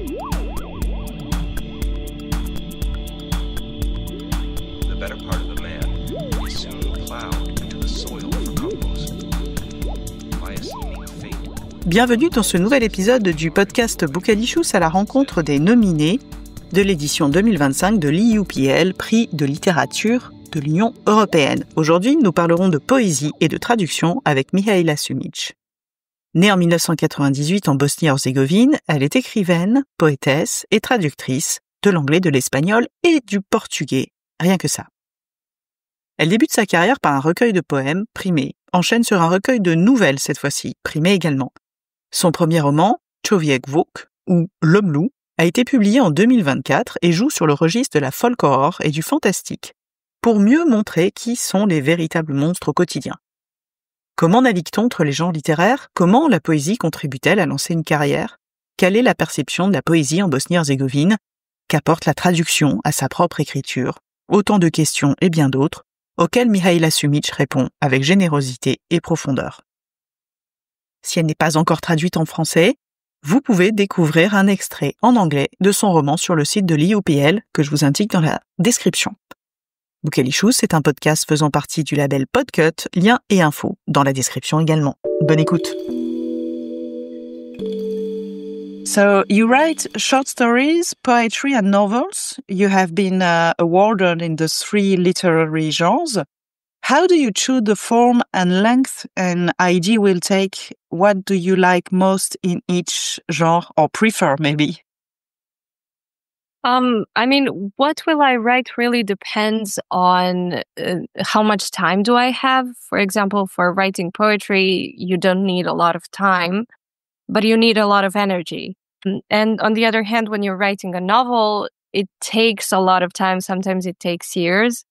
The better part of a man is soon plowed into the soil for compost by a seeming fate. Bienvenue dans ce nouvel épisode du podcast Bookalicious à la rencontre des nominés de l'édition 2025 de l'EUPL, Prix de littérature de l'Union européenne. Aujourd'hui, nous parlerons de poésie et de traduction avec Mihaela Sumic. Née en 1998 en Bosnie Herzégovine, elle est écrivaine, poétesse et traductrice de l'anglais, de l'espagnol et du portugais. Rien que ça. Elle débute sa carrière par un recueil de poèmes, primé, enchaîne sur un recueil de nouvelles cette fois-ci, primé également. Son premier roman, Człowiek ou L'homme loup, a été publié en 2024 et joue sur le registre de la folklore et du fantastique, pour mieux montrer qui sont les véritables monstres au quotidien. Comment navigue-t-on entre les genres littéraires ? Comment la poésie contribue-t-elle à lancer une carrière ? Quelle est la perception de la poésie en Bosnie-Herzégovine ? Qu'apporte la traduction à sa propre écriture ? Autant de questions et bien d'autres, auxquelles Mihaela Sumic répond avec générosité et profondeur. Si elle n'est pas encore traduite en français, vous pouvez découvrir un extrait en anglais de son roman sur le site de l'EUPL que je vous indique dans la description. Bookalicious est un podcast faisant partie du label Podcut, liens et infos dans la description également. Bonne écoute. So you write short stories, poetry and novels. You have been awarded in the 3 literary genres. How do you choose the form and length an idea will take? What do you like most in each genre or prefer maybe? What will I write really depends on how much time do I have. For example, for writing poetry, you don't need a lot of time, but you need a lot of energy. And on the other hand, when you're writing a novel, it takes a lot of time. Sometimes it takes years.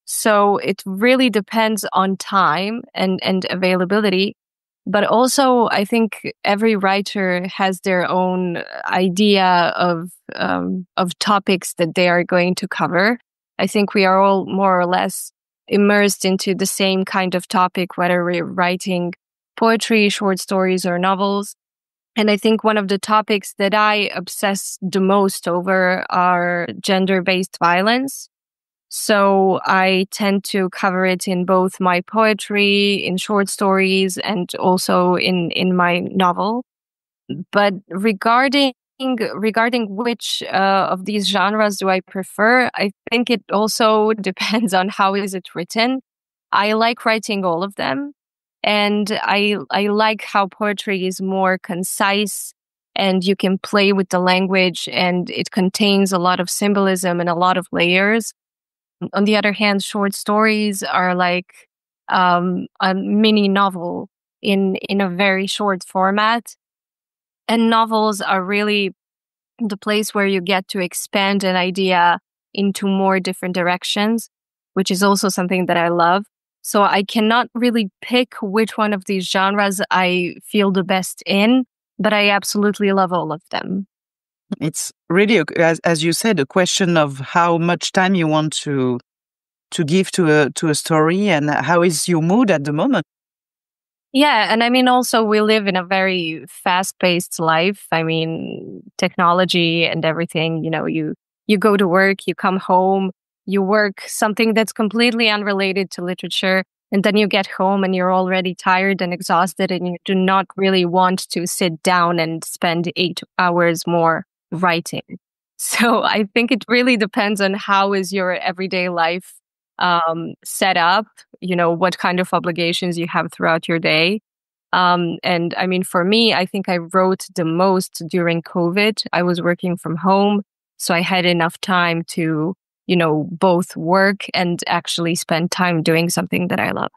So it really depends on time and availability. But also, I think every writer has their own idea of topics that they are going to cover. I think we are all more or less immersed into the same kind of topic, whether we're writing poetry, short stories, or novels. And I think one of the topics that I obsess the most over are gender-based violence. So I tend to cover it in both my poetry, in short stories, and also in my novel. But regarding which of these genres do I prefer, I think it also depends on how is it written. I like writing all of them, and I like how poetry is more concise, and you can play with the language, and it contains a lot of symbolism and a lot of layers. On the other hand, short stories are like a mini novel in a very short format. And novels are really the place where you get to expand an idea into more different directions, which is also something that I love. So I cannot really pick which one of these genres I feel the best in, but I absolutely love all of them. It's really, as you said, a question of how much time you want to give to a story and how is your mood at the moment. Yeah, and also we live in a very fast-paced life. Technology and everything, you go to work, you come home, you work something that's completely unrelated to literature, and then you get home and you're already tired and exhausted and you do not really want to sit down and spend 8 hours more writing. So I think it really depends on how is your everyday life set up, what kind of obligations you have throughout your day. For me, I think I wrote the most during COVID. I was working from home, so I had enough time to, both work and actually spend time doing something that I love.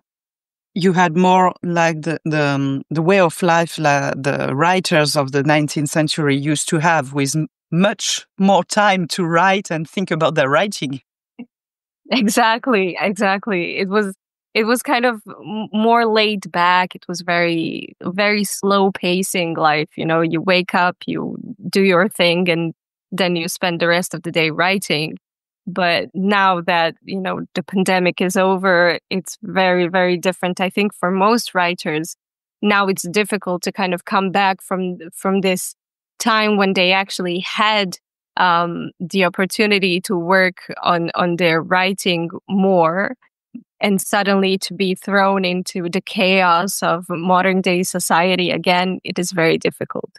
You had more like the way of life the writers of the 19th century used to have, with much more time to write and think about their writing. Exactly. It was kind of more laid back. It was very, very slow pacing life. You wake up, you do your thing, and then you spend the rest of the day writing. But now that, the pandemic is over, it's very, very different. I think for most writers, now it's difficult to kind of come back from this time when they actually had the opportunity to work on their writing more, and suddenly to be thrown into the chaos of modern day society again, it is very difficult.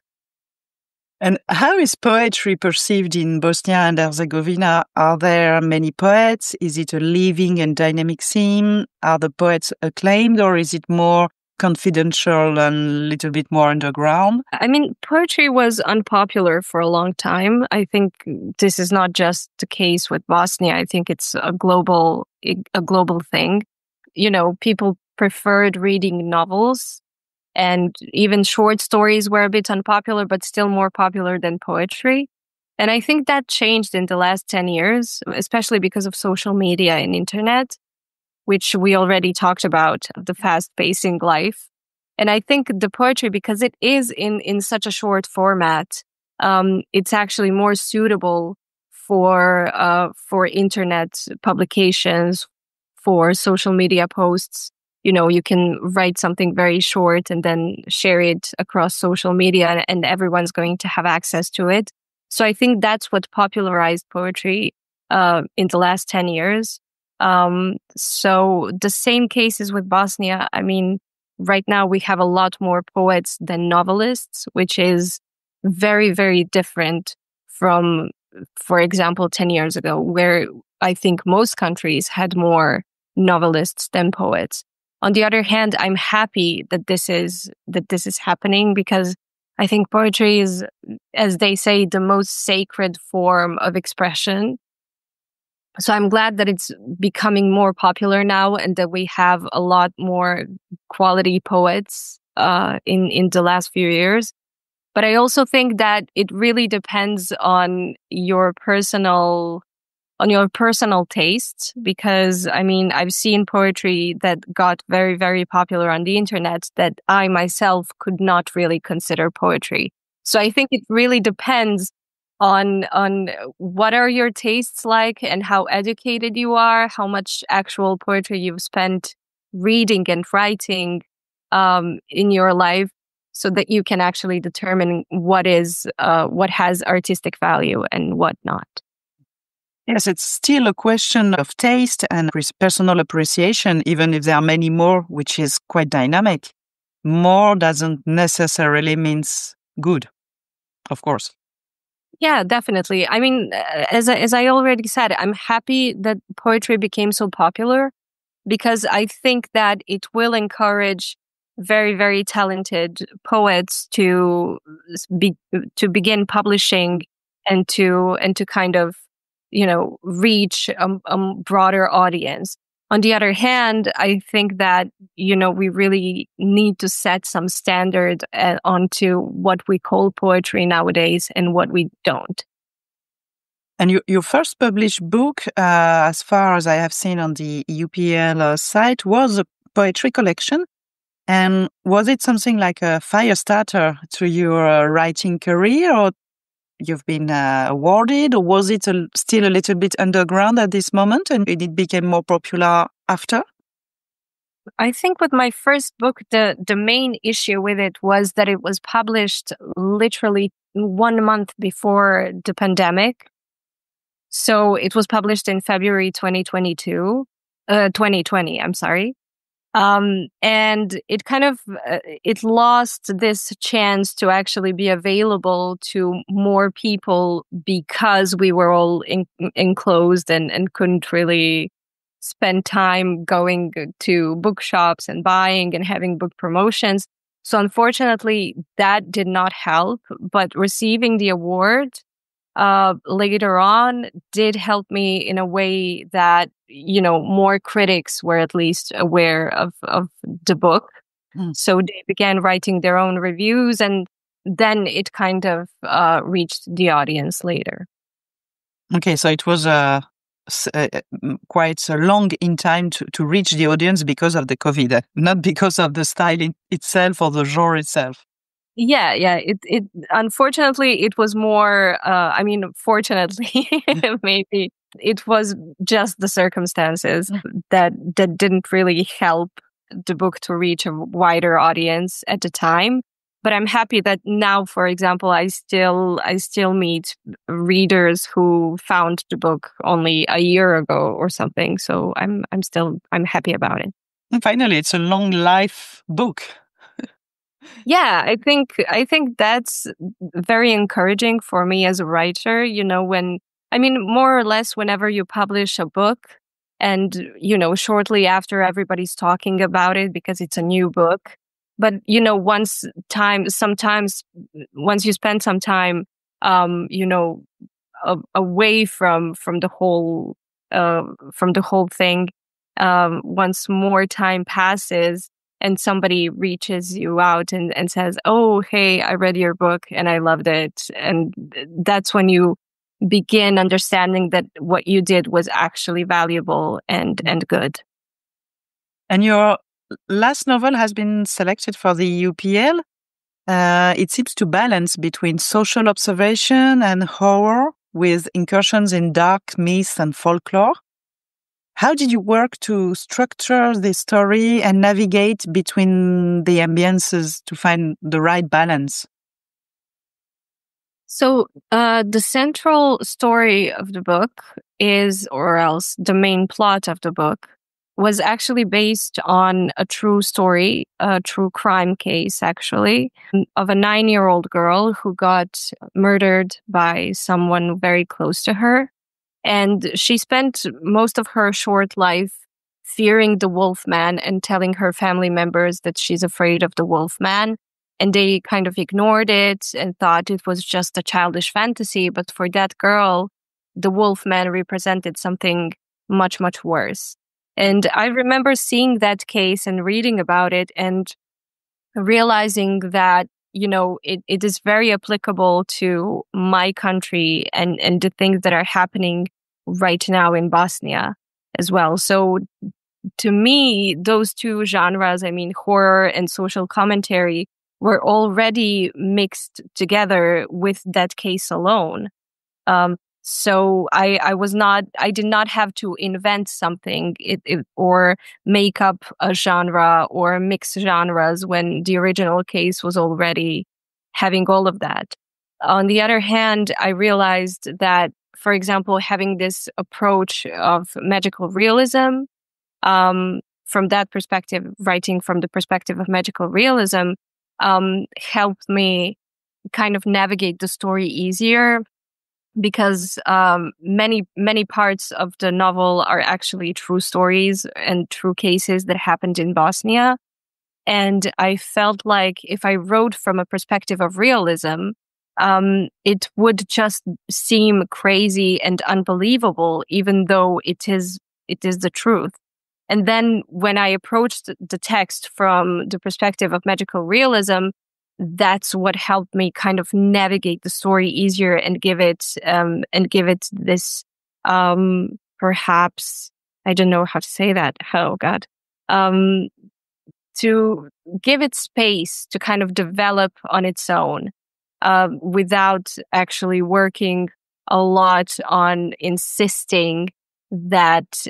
And how is poetry perceived in Bosnia and Herzegovina? Are there many poets? Is it a living and dynamic scene? Are the poets acclaimed, or is it more confidential and a little bit more underground? I mean, poetry was unpopular for a long time. I think this is not just the case with Bosnia. I think it's a global thing. You know, people preferred reading novels, and even short stories were a bit unpopular, but still more popular than poetry. And I think that changed in the last 10 years, especially because of social media and internet, which we already talked about, the fast-pacing life. And I think the poetry, because it is in such a short format, it's actually more suitable for internet publications, for social media posts. You know, you can write something very short and then share it across social media, and everyone's going to have access to it. So I think that's what popularized poetry in the last 10 years. So the same cases with Bosnia. I mean, right now we have a lot more poets than novelists, which is very, very different from, for example, 10 years ago, where I think most countries had more novelists than poets. On the other hand, I'm happy that this is happening, because I think poetry is, as they say, the most sacred form of expression. So I'm glad that it's becoming more popular now, and that we have a lot more quality poets in the last few years. But I also think that it really depends on your personal taste, because I mean, I've seen poetry that got very, very popular on the internet that I myself could not really consider poetry. So I think it really depends on what are your tastes like, and how educated you are, how much actual poetry you've spent reading and writing in your life, so that you can actually determine what has artistic value and what not. Yes, it's still a question of taste and personal appreciation, even if there are many more, which is quite dynamic. More doesn't necessarily means good, of course. Yeah, definitely. I mean, as I already said, I'm happy that poetry became so popular, because I think that it will encourage very, very talented poets to begin publishing, and to kind of, you know, reach a broader audience. On the other hand, I think that, you know, we really need to set some standard onto what we call poetry nowadays and what we don't. And your first published book, as far as I have seen on the EUPL site, was a poetry collection. And was it something like a fire starter to your writing career, or you've been awarded, or was it still a little bit underground at this moment and it became more popular after? I think with my first book, the main issue with it was that it was published literally 1 month before the pandemic. So it was published in February 2020, I'm sorry. And it kind of, it lost this chance to actually be available to more people, because we were all enclosed and couldn't really spend time going to bookshops and buying and having book promotions. So unfortunately, that did not help, but receiving the award later on did help me in a way that, you know, more critics were at least aware of the book. So they began writing their own reviews, and then it kind of reached the audience later. Okay, so it was quite long in time to reach the audience because of the COVID, not because of the style itself or the genre itself. Yeah. It unfortunately, it was more, fortunately, maybe it was just the circumstances that didn't really help the book to reach a wider audience at the time. But I'm happy that now, for example, I still meet readers who found the book only a year ago or something. So I'm happy about it. And finally, it's a long life book. Yeah, I think that's very encouraging for me as a writer. More or less whenever you publish a book and, shortly after everybody's talking about it because it's a new book. But, sometimes once you spend some time, away from the whole thing, once more time passes and somebody reaches you out and says, "Oh, hey, I read your book and I loved it." And that's when you begin understanding that what you did was actually valuable and good. And your last novel has been selected for the EUPL. It seems to balance between social observation and horror with incursions in dark myth and folklore. How did you work to structure the story and navigate between the ambiences to find the right balance? So the central story of the book or else the main plot of the book, was actually based on a true story, a true crime case, actually, of a 9-year-old girl who got murdered by someone very close to her. And she spent most of her short life fearing the wolfman and telling her family members that she's afraid of the wolfman. And they kind of ignored it and thought it was just a childish fantasy. But for that girl, the wolfman represented something much, much worse. And I remember seeing that case and reading about it and realizing that, it is very applicable to my country and the things that are happening right now in Bosnia as well. So to me, those two genres, horror and social commentary, were already mixed together with that case alone. So I did not have to invent something or make up a genre or mix genres when the original case was already having all of that. On the other hand, I realized that, for example, having this approach of magical realism, from that perspective, writing from the perspective of magical realism, helped me kind of navigate the story easier. Because many parts of the novel are actually true stories and true cases that happened in Bosnia. And I felt like if I wrote from a perspective of realism, it would just seem crazy and unbelievable, even though it is the truth. And then when I approached the text from the perspective of magical realism, that's what helped me kind of navigate the story easier and give it this, perhaps, I don't know how to say that. Oh God. To give it space to kind of develop on its own, without actually working a lot on insisting that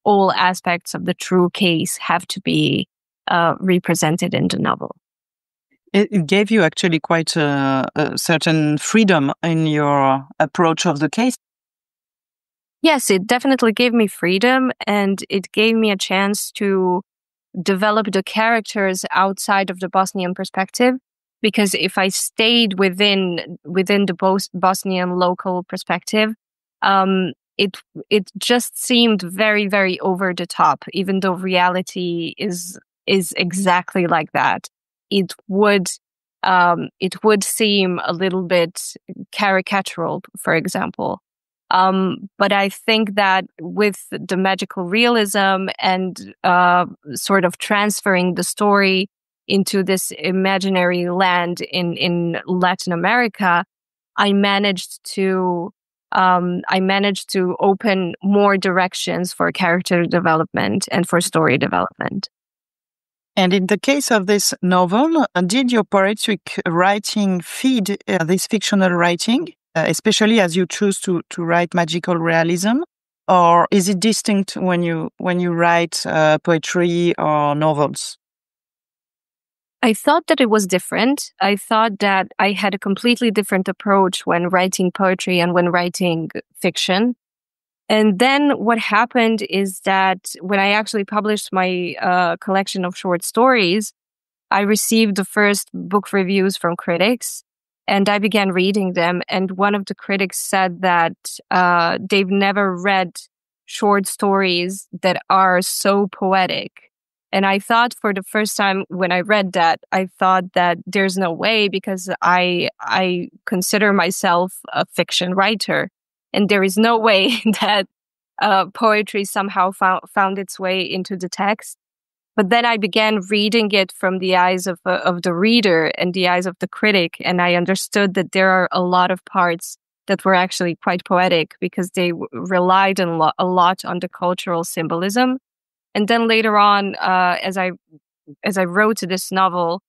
all aspects of the true case have to be represented in the novel. It gave you actually quite a certain freedom in your approach of the case. Yes, it definitely gave me freedom, and it gave me a chance to develop the characters outside of the Bosnian perspective. Because if I stayed within the Bosnian local perspective, it just seemed very, very over the top. Even though reality is exactly like that. It would seem a little bit caricatural, for example. But I think that with the magical realism and sort of transferring the story into this imaginary land in Latin America, I managed to open more directions for character development and for story development. And in the case of this novel, did your poetic writing feed this fictional writing, especially as you choose to write magical realism, or is it distinct when you write poetry or novels? I thought that it was different. I thought that I had a completely different approach when writing poetry and when writing fiction. And then what happened is that when I actually published my collection of short stories, I received the first book reviews from critics, and I began reading them. And one of the critics said that they've never read short stories that are so poetic. And I thought for the first time when I read that, I thought that there's no way, because I consider myself a fiction writer. And there is no way that poetry somehow found its way into the text. But then I began reading it from the eyes of the reader and the eyes of the critic. And I understood that there are a lot of parts that were actually quite poetic because they relied a lot on the cultural symbolism. And then later on, as I wrote this novel,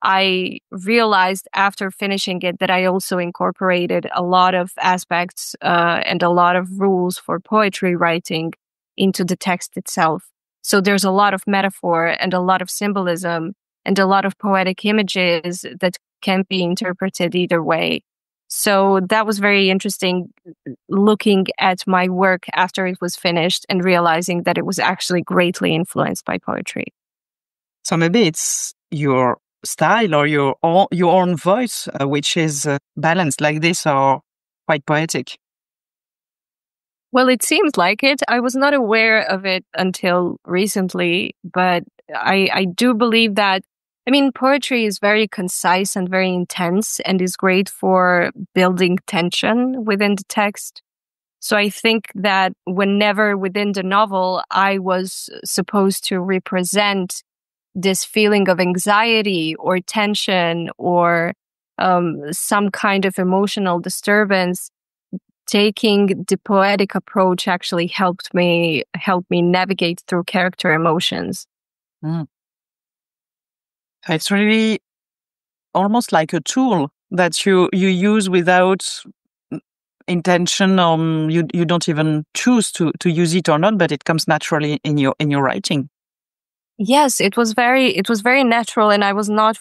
I realized after finishing it that I also incorporated a lot of aspects and a lot of rules for poetry writing into the text itself. So there's a lot of metaphor and a lot of symbolism and a lot of poetic images that can be interpreted either way. So that was very interesting, looking at my work after it was finished and realizing that it was actually greatly influenced by poetry. So maybe it's your style or your own voice, which is balanced like this or quite poetic. Well, it seems like it. I was not aware of it until recently, but I do believe that, poetry is very concise and very intense and is great for building tension within the text. So I think that whenever within the novel I was supposed to represent this feeling of anxiety or tension or some kind of emotional disturbance, taking the poetic approach actually helped me navigate through character emotions. Mm. It's really almost like a tool that you use without intention. You don't even choose to use it or not, but it comes naturally in your writing. Yes, it was very natural, and I was not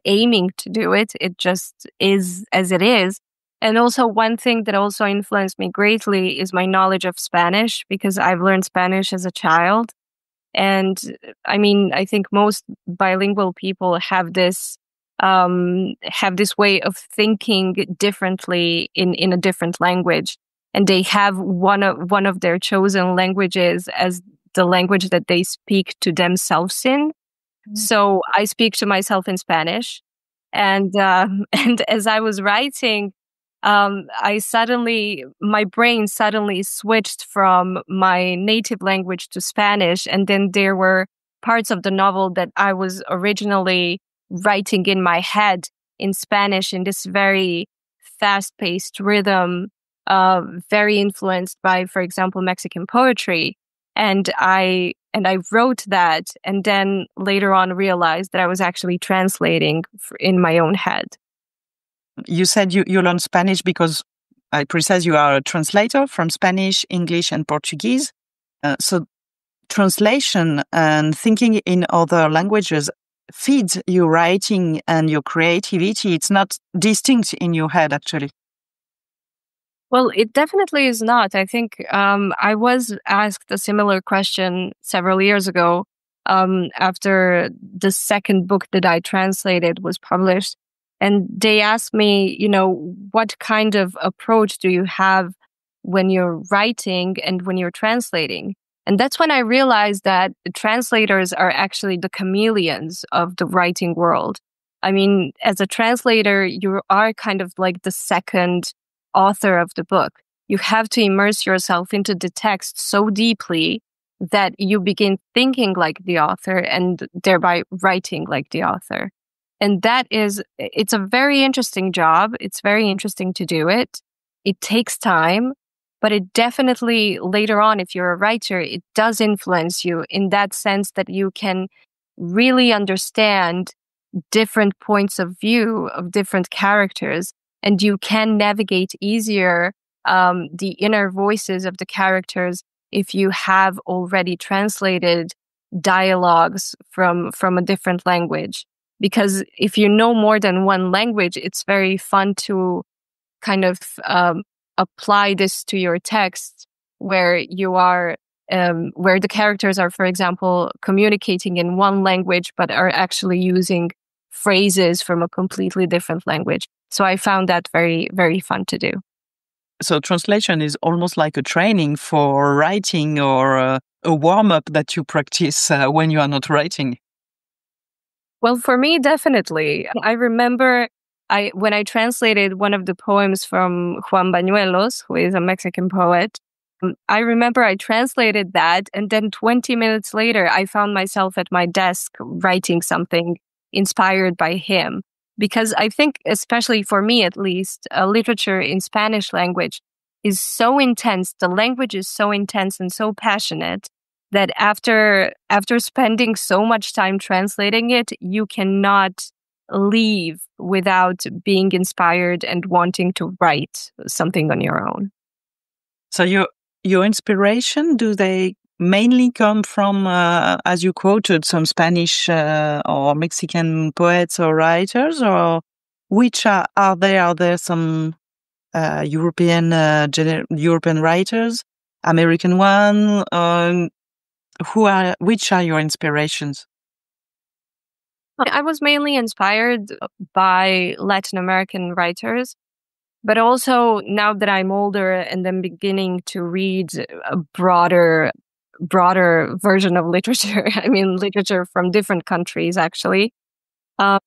aiming to do it. It just is as it is. And also one thing that also influenced me greatly is my knowledge of Spanish, because I've learned Spanish as a child. And I think most bilingual people have this way of thinking differently in a different language, and they have one of their chosen languages as the language that they speak to themselves in. Mm-hmm. So I speak to myself in Spanish, and as I was writing, my brain suddenly switched from my native language to Spanish. And then there were parts of the novel that I was originally writing in my head in Spanish in this very fast-paced rhythm, very influenced by, for example, Mexican poetry. And I wrote that, and then later on realized that I was actually translating in my own head. You said you learned Spanish because, I precise, you are a translator from Spanish, English, and Portuguese. So translation and thinking in other languages feeds your writing and your creativity. It's not distinct in your head, actually. Well, it definitely is not. I think I was asked a similar question several years ago after the second book that I translated was published. And they asked me, what kind of approach do you have when you're writing and when you're translating? And that's when I realized that translators are actually the chameleons of the writing world. As a translator, you are kind of like the second author of the book. You have to immerse yourself into the text so deeply that you begin thinking like the author and thereby writing like the author. And it's a very interesting job. It's very interesting to do it. It takes time, but it definitely later on, if you're a writer, it does influence you in that sense that you can really understand different points of view of different characters, and you can navigate easier the inner voices of the characters if you have already translated dialogues from a different language. Because if you know more than one language, it's very fun to kind of apply this to your text, where you are, where the characters are, for example, communicating in one language, but are actually using phrases from a completely different language. So I found that very, very fun to do. So translation is almost like a training for writing, or a warm-up that you practice when you are not writing. Well, for me, definitely. I remember when I translated one of the poems from Juan Bañuelos, who is a Mexican poet, I remember I translated that, and then 20 minutes later, I found myself at my desk writing something inspired by him. Because I think, especially for me at least, literature in Spanish language is so intense. The language is so intense and so passionate that after spending so much time translating it, you cannot leave without being inspired and wanting to write something on your own. So your inspiration, do they mainly come from, as you quoted, some Spanish or Mexican poets or writers, or which are there? Are there some European writers, American one? Which are your inspirations? I was mainly inspired by Latin American writers, but also now that I'm older and I'm beginning to read a broader version of literature, I mean, literature from different countries, actually, I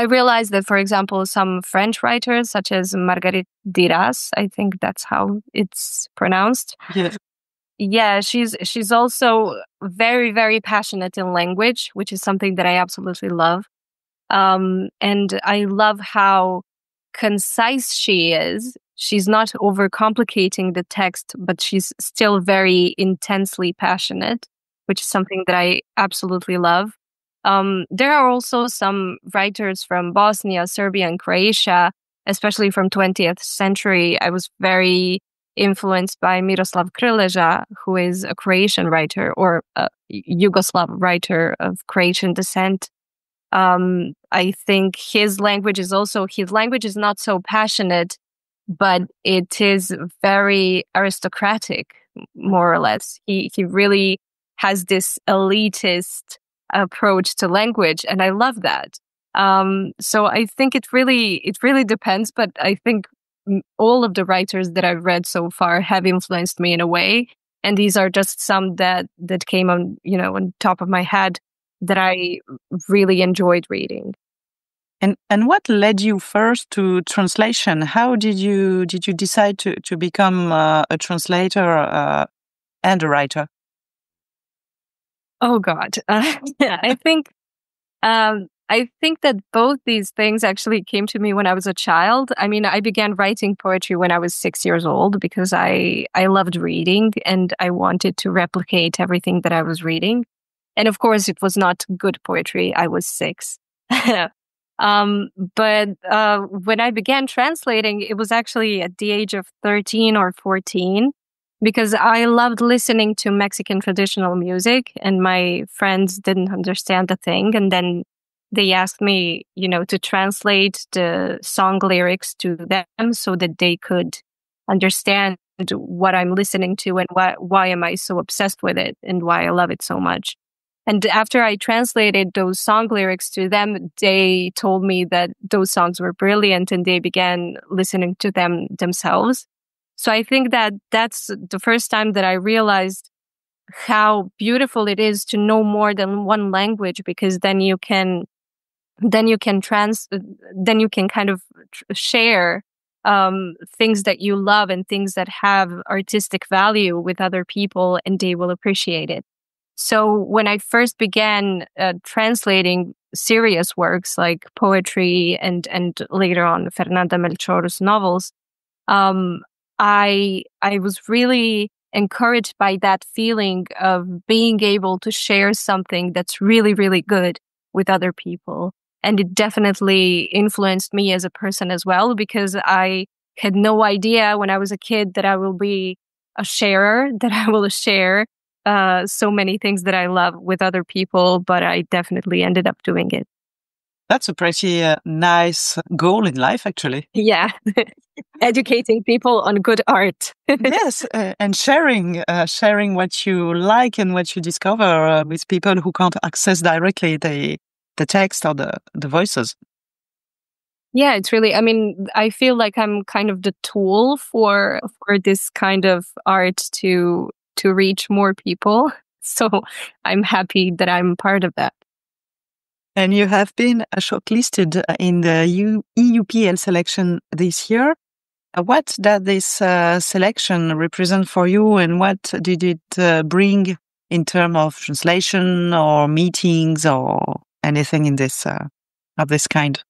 realized that, for example, some French writers, such as Marguerite Duras, I think that's how it's pronounced. Yes. Yeah, she's also very, very passionate in language, which is something that I absolutely love. And I love how concise she is. She's not overcomplicating the text, but she's still very intensely passionate, which is something that I absolutely love. There are also some writers from Bosnia, Serbia, and Croatia, especially from 20th century. I was very influenced by Miroslav Krleža, who is a Croatian writer, or a Yugoslav writer of Croatian descent. I think his language is not so passionate, but it is very aristocratic, more or less. He really has this elitist approach to language, and I love that. So I think it really depends, but I think all of the writers that I've read so far have influenced me in a way, and these are just some that came on top of my head that I really enjoyed reading. And what led you first to translation? How did you decide to become a translator and a writer? Oh God, I think that both these things actually came to me when I was a child. I mean, I began writing poetry when I was 6 years old because I loved reading and I wanted to replicate everything that I was reading. And of course, it was not good poetry. I was 6. But when I began translating, it was actually at the age of 13 or 14, because I loved listening to Mexican traditional music and my friends didn't understand the thing. And then they asked me, to translate the song lyrics to them so that they could understand what I'm listening to and why am I so obsessed with it and why I love it so much. And after I translated those song lyrics to them, they told me that those songs were brilliant and they began listening to them themselves. So I think that that's the first time that I realized how beautiful it is to know more than one language, because then you can kind of share things that you love and things that have artistic value with other people, and they will appreciate it. So when I first began translating serious works like poetry and later on Fernanda Melchor's novels, I was really encouraged by that feeling of being able to share something that's really, really good with other people. And it definitely influenced me as a person as well, because I had no idea when I was a kid that I will be a sharer, that I will share so many things that I love with other people, but I definitely ended up doing it. That's a pretty nice goal in life, actually. Yeah. Educating people on good art. Yes, and sharing what you like and what you discover with people who can't access directly the text or the voices. Yeah, it's really, I mean, I feel like I'm kind of the tool for this kind of art to reach more people. So I'm happy that I'm part of that. And you have been shortlisted in the EUPL selection this year. What does this selection represent for you, and what did it bring in terms of translation or meetings or anything in this of this kind?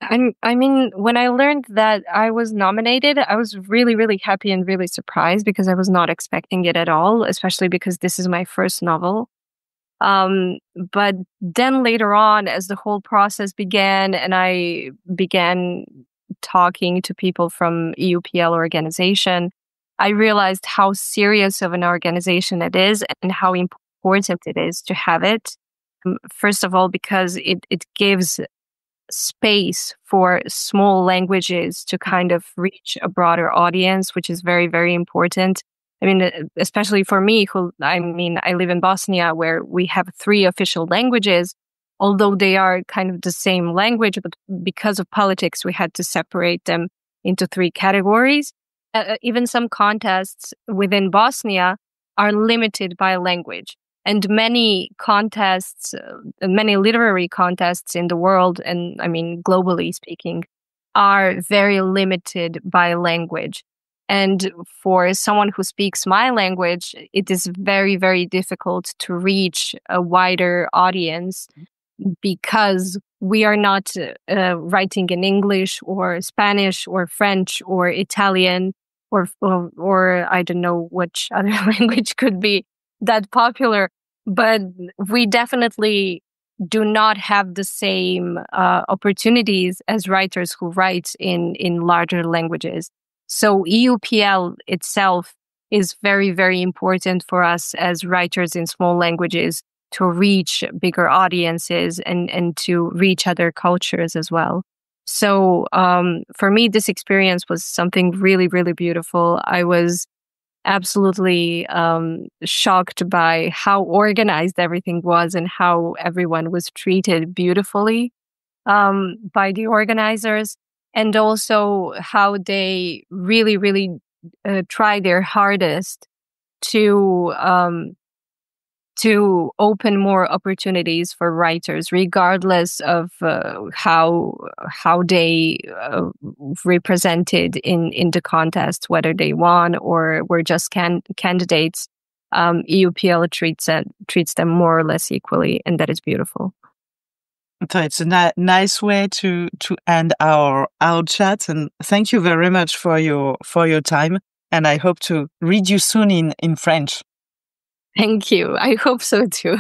I mean, when I learned that I was nominated, I was really, really happy and really surprised because I was not expecting it at all, especially because this is my first novel. But then later on, as the whole process began and I began talking to people from EUPL organization, I realized how serious of an organization it is and how important it is to have it. First of all, because it gives space for small languages to kind of reach a broader audience, which is very, very important. I mean, especially for me, I live in Bosnia, where we have 3 official languages, although they are kind of the same language, but because of politics, we had to separate them into 3 categories. Even some contests within Bosnia are limited by language. And many contests, many literary contests in the world, and I mean, globally speaking, are very limited by language. And for someone who speaks my language, it is very, very difficult to reach a wider audience because we are not writing in English or Spanish or French or Italian or I don't know which other language could be that popular. But we definitely do not have the same opportunities as writers who write in larger languages. So EUPL itself is very, very important for us as writers in small languages to reach bigger audiences and to reach other cultures as well. So for me, this experience was something really, really beautiful. I was absolutely shocked by how organized everything was and how everyone was treated beautifully by the organizers. And also how they really, really try their hardest to open more opportunities for writers, regardless of how they represented in the contest, whether they won or were just candidates. EUPL treats them more or less equally, and that is beautiful. So it's a nice way to end our chat, and thank you very much for your time. And I hope to read you soon in French. Thank you. I hope so too.